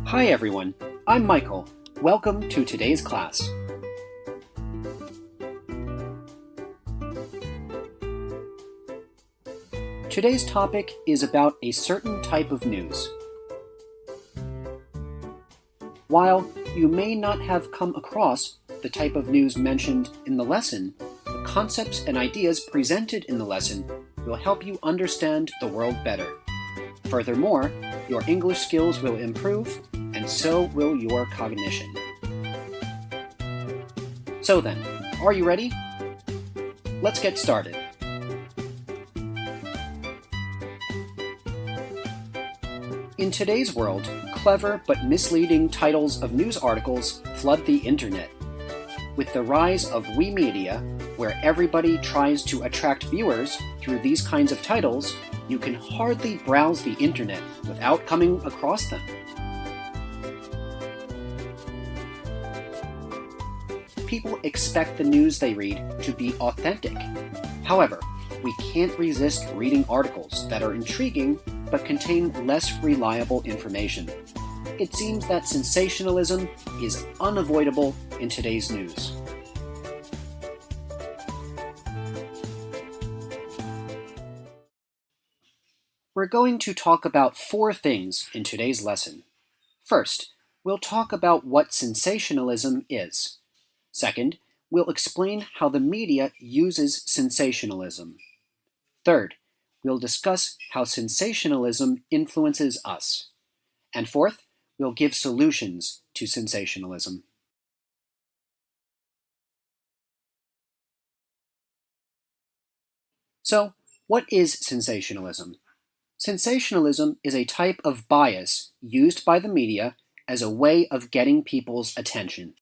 Hi everyone, I'm Michael. Welcome to today's class. Today's topic is about a certain type of news. While you may not have come across the type of news mentioned in the lesson, the concepts and ideas presented in the lesson will help you understand the world better. Furthermore, your English skills will improve, and so will your cognition. So then, are you ready? Let's get started. In today's world, clever but misleading titles of news articles flood the internet. With the rise of we media, where everybody tries to attract viewers through these kinds of titles, you can hardly browse the internet without coming across them. People expect the news they read to be authentic. However, we can't resist reading articles that are intriguing but contain less reliable information. It seems that sensationalism is unavoidable in today's news. We're going to talk about 4 things in today's lesson. First, we'll talk about what sensationalism is. Second, we'll explain how the media uses sensationalism. Third, we'll discuss how sensationalism influences us. And fourth, we'll give solutions to sensationalism. So, what is sensationalism? Sensationalism is a type of bias used by the media as a way of getting people's attention.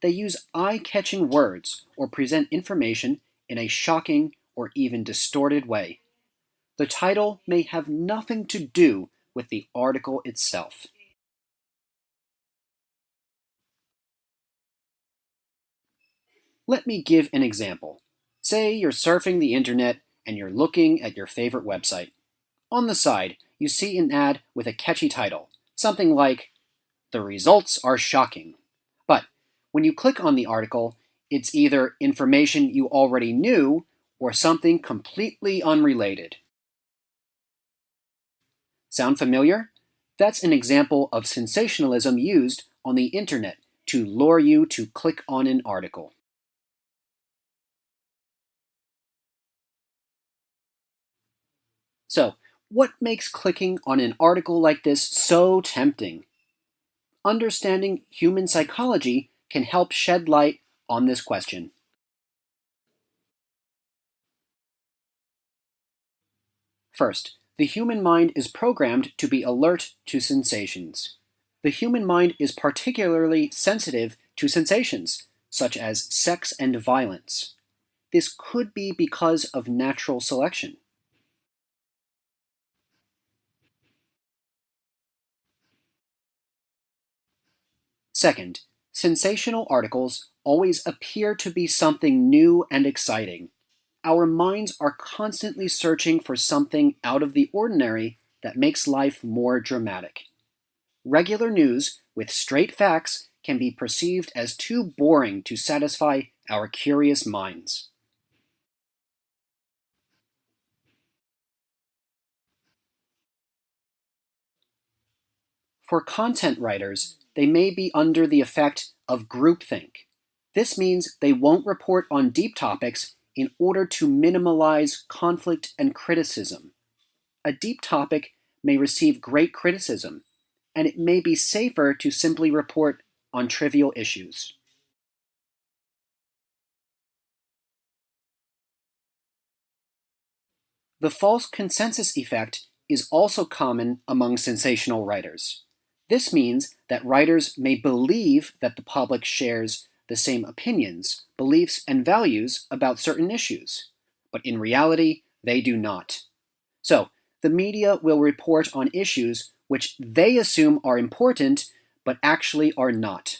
They use eye-catching words or present information in a shocking or even distorted way. The title may have nothing to do with the article itself. Let me give an example. Say you're surfing the internet and you're looking at your favorite website. On the side, you see an ad with a catchy title, something like, "The results are shocking." But when you click on the article, it's either information you already knew or something completely unrelated. Sound familiar? That's an example of sensationalism used on the internet to lure you to click on an article. So, what makes clicking on an article like this so tempting? Understanding human psychology can help shed light on this question. First, the human mind is programmed to be alert to sensations. The human mind is particularly sensitive to sensations, such as sex and violence. This could be because of natural selection. Second, sensational articles always appear to be something new and exciting. Our minds are constantly searching for something out of the ordinary that makes life more dramatic. Regular news with straight facts can be perceived as too boring to satisfy our curious minds. For content writers, they may be under the effect of groupthink. This means they won't report on deep topics in order to minimize conflict and criticism. A deep topic may receive great criticism, and it may be safer to simply report on trivial issues. The false consensus effect is also common among sensational writers. This means that writers may believe that the public shares the same opinions, beliefs, and values about certain issues, but in reality, they do not. So, the media will report on issues which they assume are important, but actually are not.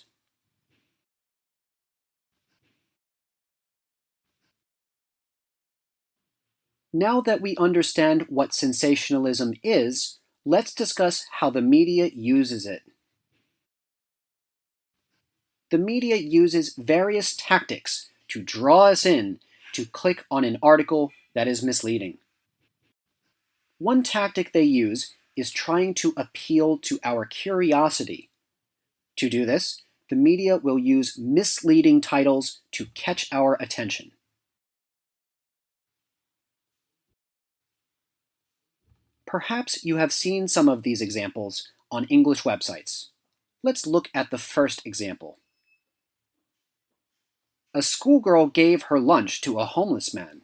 Now that we understand what sensationalism is, let's discuss how the media uses it. the media uses various tactics to draw us in to click on an article that is misleading. One tactic they use is trying to appeal to our curiosity. To do this, the media will use misleading titles to catch our attention. Perhaps you have seen some of these examples on English websites. Let's look at the first example. A schoolgirl gave her lunch to a homeless man.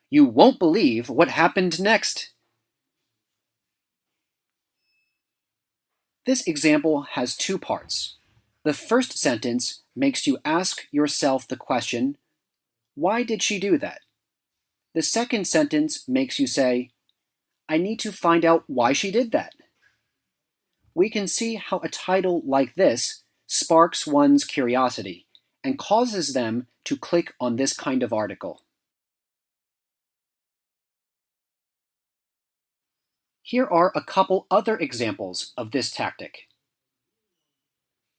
You won't believe what happened next. This example has two parts. The first sentence makes you ask yourself the question, why did she do that? The second sentence makes you say, I need to find out why she did that. We can see how a title like this sparks one's curiosity and causes them to click on this kind of article. Here are a couple other examples of this tactic.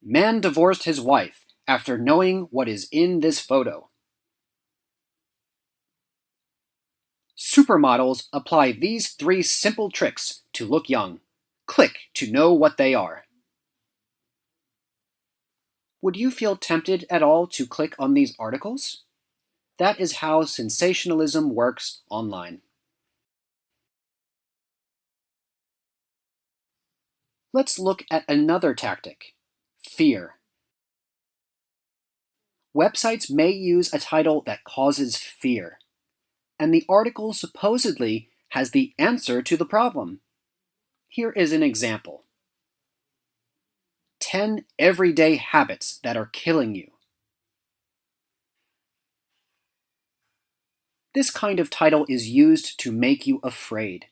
Man divorced his wife after knowing what is in this photo. Supermodels apply these 3 simple tricks to look young. Click to know what they are. Would you feel tempted at all to click on these articles? That is how sensationalism works online. Let's look at another tactic, fear. Websites may use a title that causes fear, and the article supposedly has the answer to the problem. Here is an example. 10 everyday habits that are killing you. This kind of title is used to make you afraid.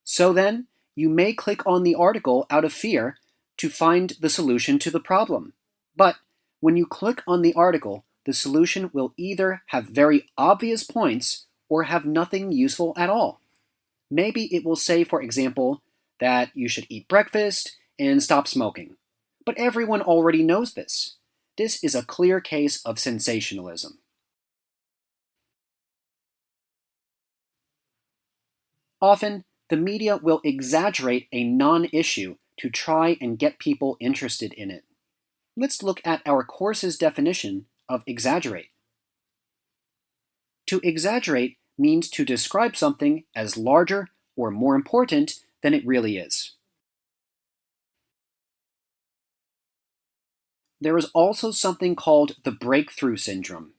So then, you may click on the article out of fear to find the solution to the problem. But when you click on the article, the solution will either have very obvious points or have nothing useful at all. Maybe it will say, for example, that you should eat breakfast and stop smoking. But everyone already knows this. This is a clear case of sensationalism. Often, the media will exaggerate a non-issue to try and get people interested in it. Let's look at our course's definition of exaggerate. To exaggerate means to describe something as larger or more important than it really is. There is also something called the breakthrough syndrome.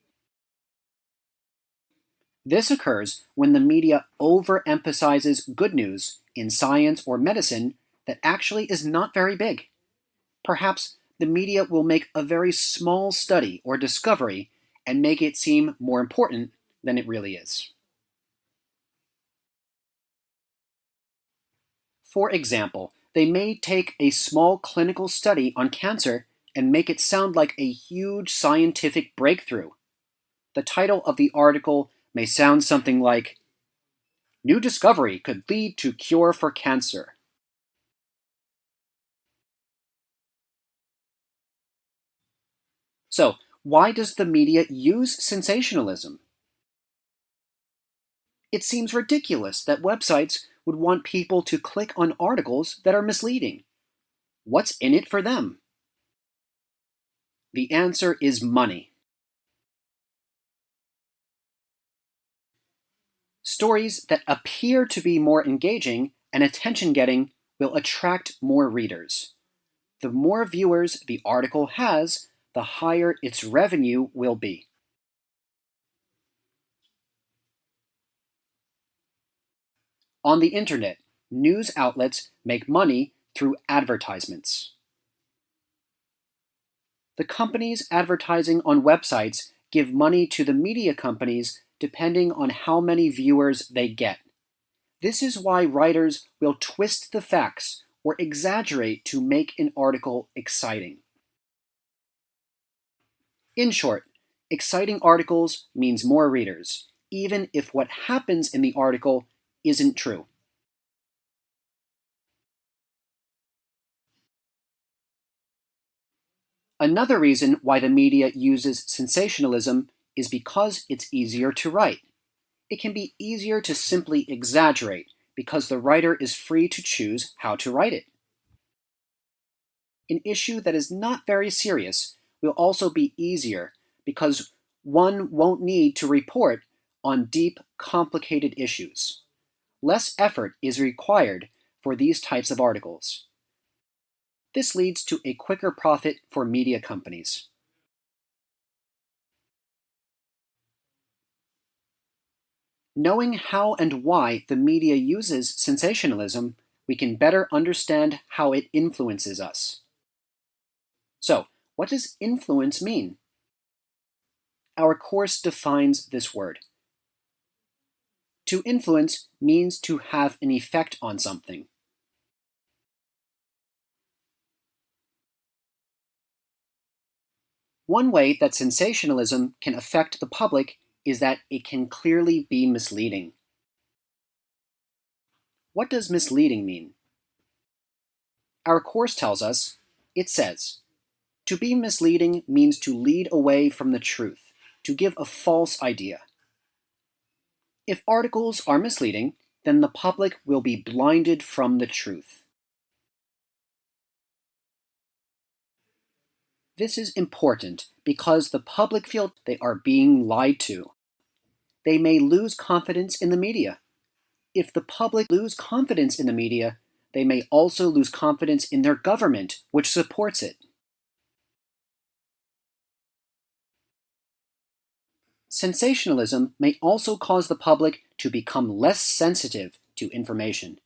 This occurs when the media overemphasizes good news in science or medicine that actually is not very big. Perhaps the media will make a very small study or discovery and make it seem more important than it really is. For example, they may take a small clinical study on cancer and make it sound like a huge scientific breakthrough. The title of the article may sound something like, New discovery could lead to cure for cancer. So, why does the media use sensationalism? It seems ridiculous that websites would want people to click on articles that are misleading. What's in it for them? The answer is money. Stories that appear to be more engaging and attention-getting will attract more readers. The more viewers the article has, the higher its revenue will be. On the internet, news outlets make money through advertisements. The companies advertising on websites give money to the media companies depending on how many viewers they get. This is why writers will twist the facts or exaggerate to make an article exciting. In short, exciting articles means more readers, even if what happens in the article isn't true. Another reason why the media uses sensationalism is because it's easier to write. It can be easier to simply exaggerate because the writer is free to choose how to write it. An issue that is not very serious will also be easier because one won't need to report on deep, complicated issues. Less effort is required for these types of articles. This leads to a quicker profit for media companies. Knowing how and why the media uses sensationalism, we can better understand how it influences us. So, what does influence mean? Our course defines this word. To influence means to have an effect on something. One way that sensationalism can affect the public is that it can clearly be misleading. What does misleading mean? Our course tells us, it says, to be misleading means to lead away from the truth, to give a false idea. If articles are misleading, then the public will be blinded from the truth. This is important because the public feel they are being lied to. They may lose confidence in the media. If the public lose confidence in the media, they may also lose confidence in their government, which supports it. Sensationalism may also cause the public to become less sensitive to information.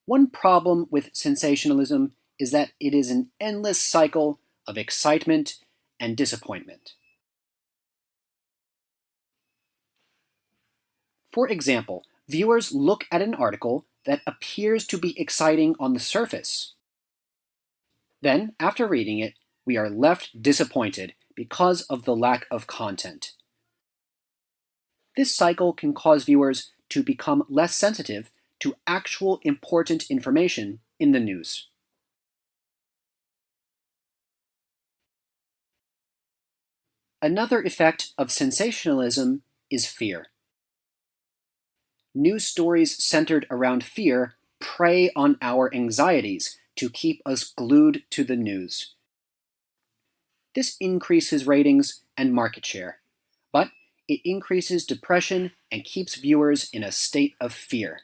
One problem with sensationalism is that it is an endless cycle of excitement and disappointment. For example, viewers look at an article that appears to be exciting on the surface. Then, after reading it, we are left disappointed because of the lack of content. This cycle can cause viewers to become less sensitive to actual important information in the news. Another effect of sensationalism is fear. News stories centered around fear prey on our anxieties to keep us glued to the news. This increases ratings and market share, but it increases depression and keeps viewers in a state of fear.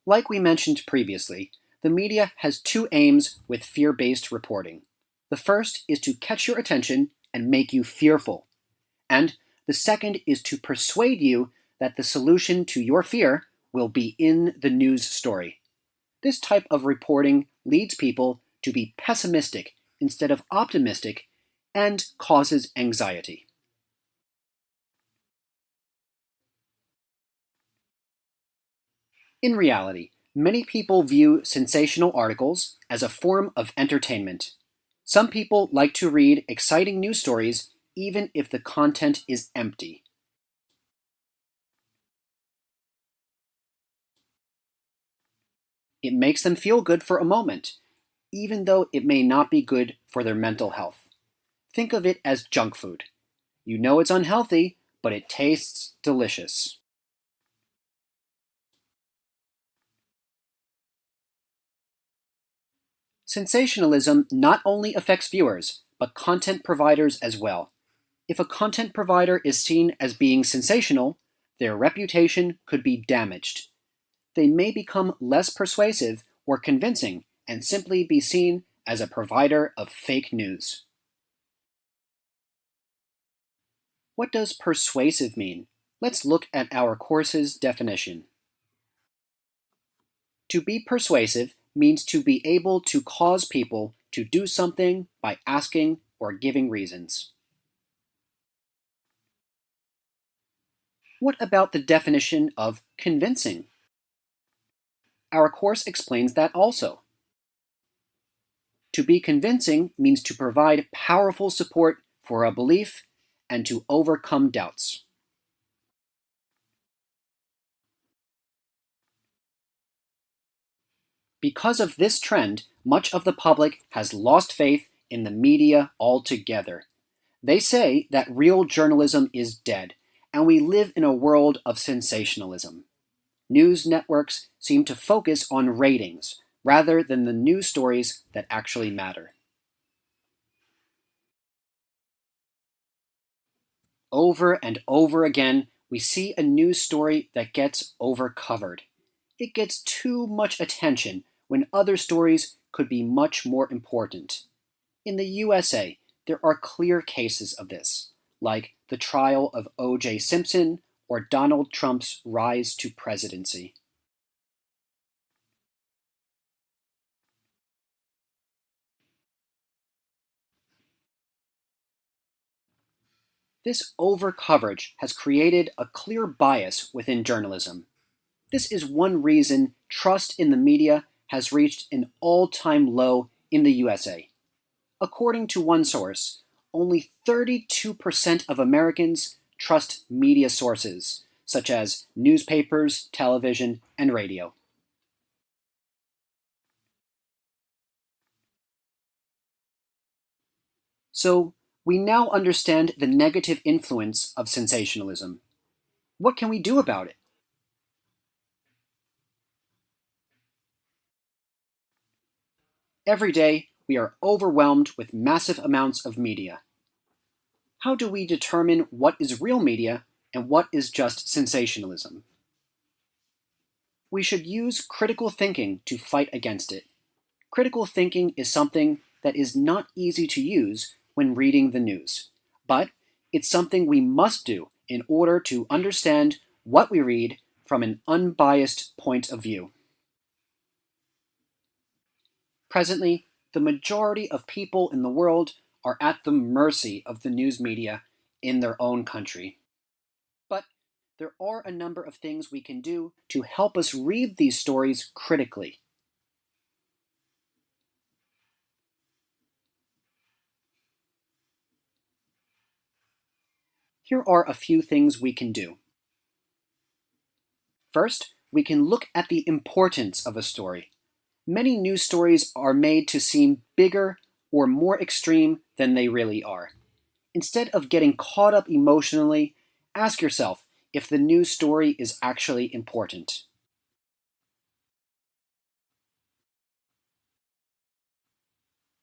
Like we mentioned previously, the media has two aims with fear-based reporting. The first is to catch your attention and make you fearful. And the second is to persuade you that the solution to your fear will be in the news story. This type of reporting leads people to be pessimistic instead of optimistic and causes anxiety. In reality, many people view sensational articles as a form of entertainment. Some people like to read exciting news stories even if the content is empty. It makes them feel good for a moment, even though it may not be good for their mental health. Think of it as junk food. You know it's unhealthy, but it tastes delicious. Sensationalism not only affects viewers, but content providers as well. If a content provider is seen as being sensational, their reputation could be damaged. They may become less persuasive or convincing and simply be seen as a provider of fake news. What does persuasive mean? Let's look at our course's definition. To be persuasive means to be able to cause people to do something by asking or giving reasons. What about the definition of convincing? Our course explains that also. To be convincing means to provide powerful support for a belief and to overcome doubts. Because of this trend, much of the public has lost faith in the media altogether. They say that real journalism is dead, and we live in a world of sensationalism. News networks seem to focus on ratings rather than the news stories that actually matter. Over and over again, we see a news story that gets overcovered. It gets too much attention when other stories could be much more important. In the USA, there are clear cases of this, like the trial of O.J. Simpson or Donald Trump's rise to presidency. This overcoverage has created a clear bias within journalism. This is one reason trust in the media has reached an all-time low in the USA. According to one source, only 32% of Americans trust media sources, such as newspapers, television, and radio. So, we now understand the negative influence of sensationalism. What can we do about it? Every day, we are overwhelmed with massive amounts of media. How do we determine what is real media and what is just sensationalism? We should use critical thinking to fight against it. Critical thinking is something that is not easy to use when reading the news, but it's something we must do in order to understand what we read from an unbiased point of view. Presently, the majority of people in the world are at the mercy of the news media in their own country. But there are a number of things we can do to help us read these stories critically. Here are a few things we can do. First, we can look at the importance of a story. Many news stories are made to seem bigger or more extreme than they really are. Instead of getting caught up emotionally, ask yourself if the news story is actually important.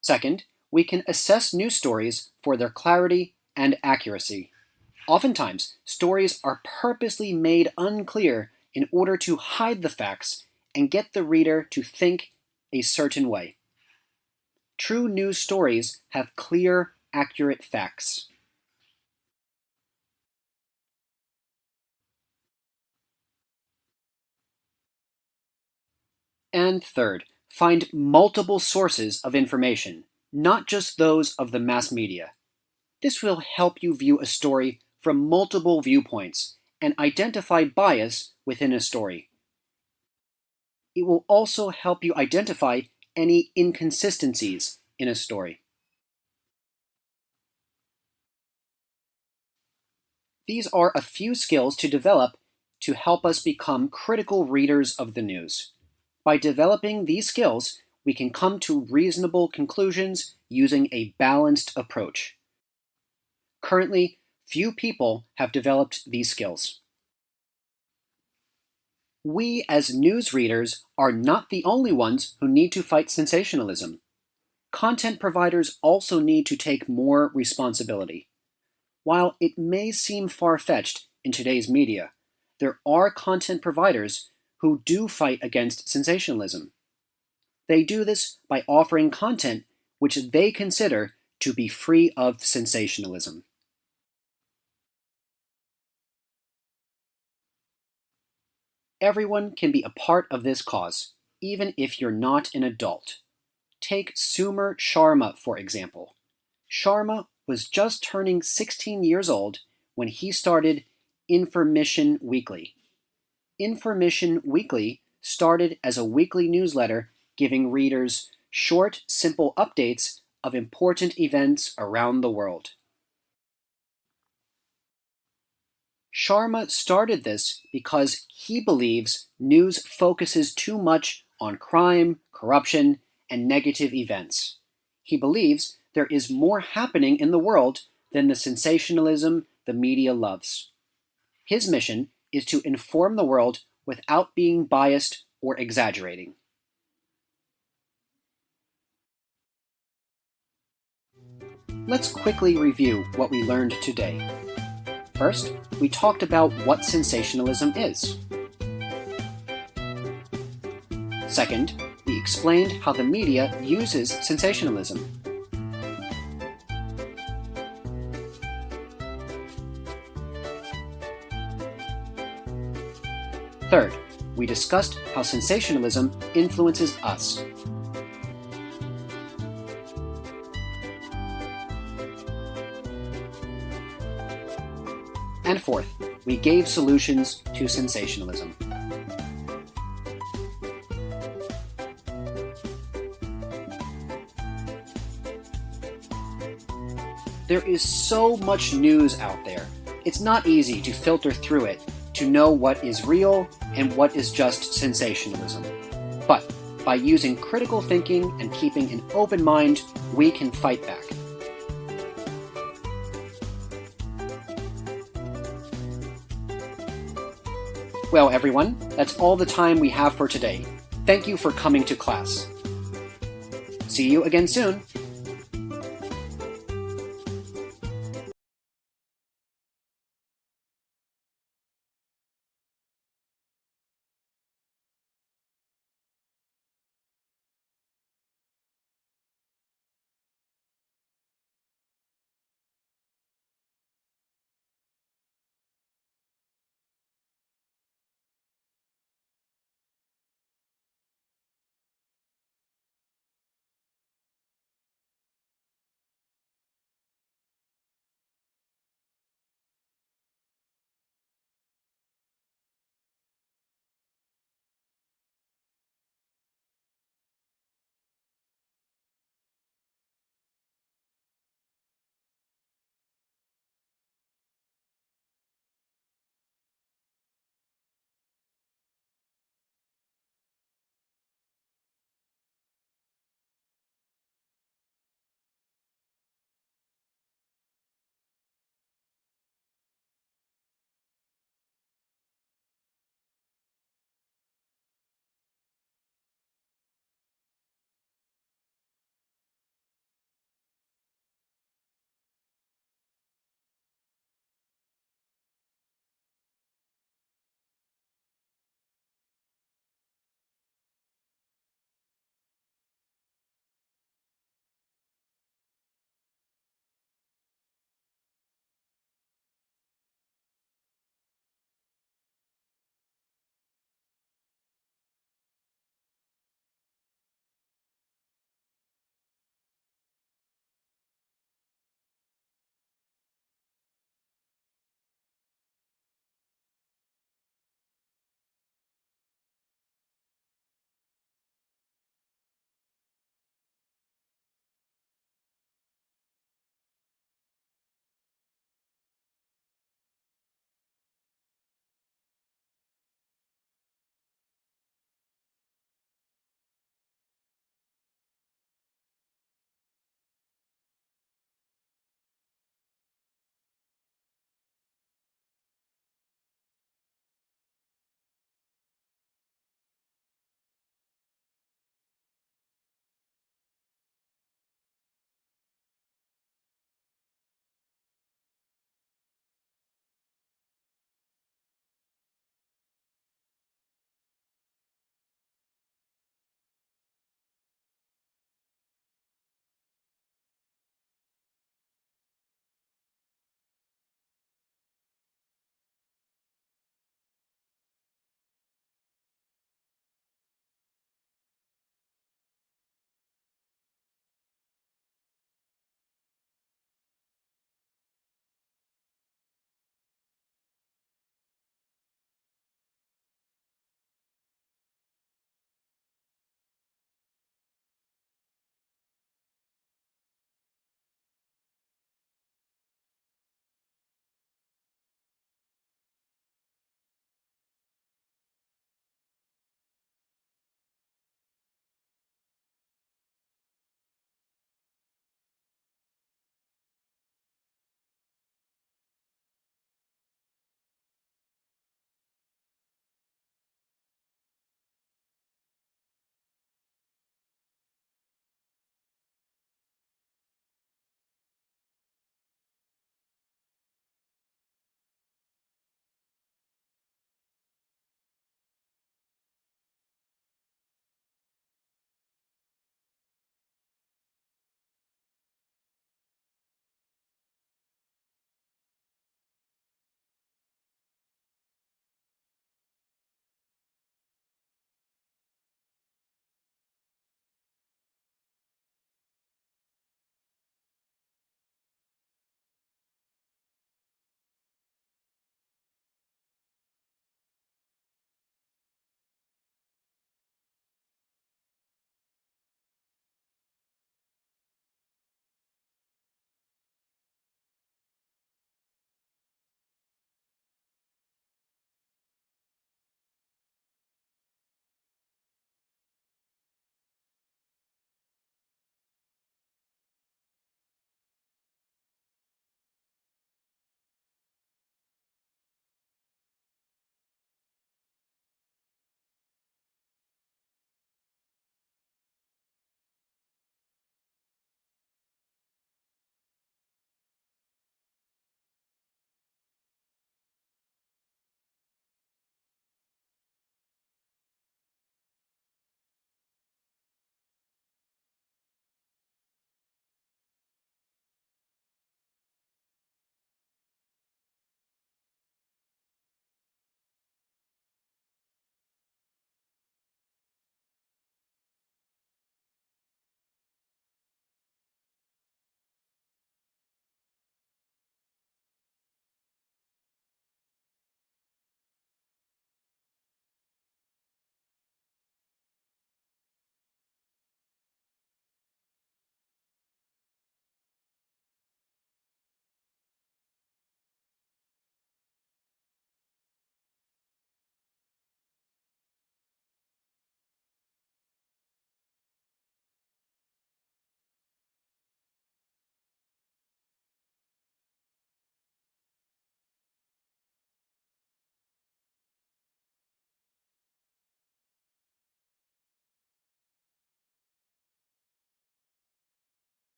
Second, we can assess news stories for their clarity and accuracy. Oftentimes, stories are purposely made unclear in order to hide the facts and get the reader to think a certain way. True news stories have clear, accurate facts. And third, find multiple sources of information, not just those of the mass media. This will help you view a story from multiple viewpoints and identify bias within a story. It will also help you identify any inconsistencies in a story. These are a few skills to develop to help us become critical readers of the news. By developing these skills, we can come to reasonable conclusions using a balanced approach. Currently, few people have developed these skills. We, as news readers, are not the only ones who need to fight sensationalism. Content providers also need to take more responsibility. While it may seem far-fetched in today's media, there are content providers who do fight against sensationalism. They do this by offering content which they consider to be free of sensationalism. Everyone can be a part of this cause, even if you're not an adult. Take Sumer Sharma, for example. Sharma was just turning 16 years old when he started Information Weekly. Information Weekly started as a weekly newsletter giving readers short, simple updates of important events around the world. Sharma started this because he believes news focuses too much on crime, corruption, and negative events. He believes there is more happening in the world than the sensationalism the media loves. His mission is to inform the world without being biased or exaggerating. Let's quickly review what we learned today. First, we talked about what sensationalism is. Second, we explained how the media uses sensationalism. Third, we discussed how sensationalism influences us. And fourth, we gave solutions to sensationalism. There is so much news out there. It's not easy to filter through it to know what is real and what is just sensationalism. But by using critical thinking and keeping an open mind, we can fight back. Well, everyone, that's all the time we have for today. Thank you for coming to class. See you again soon.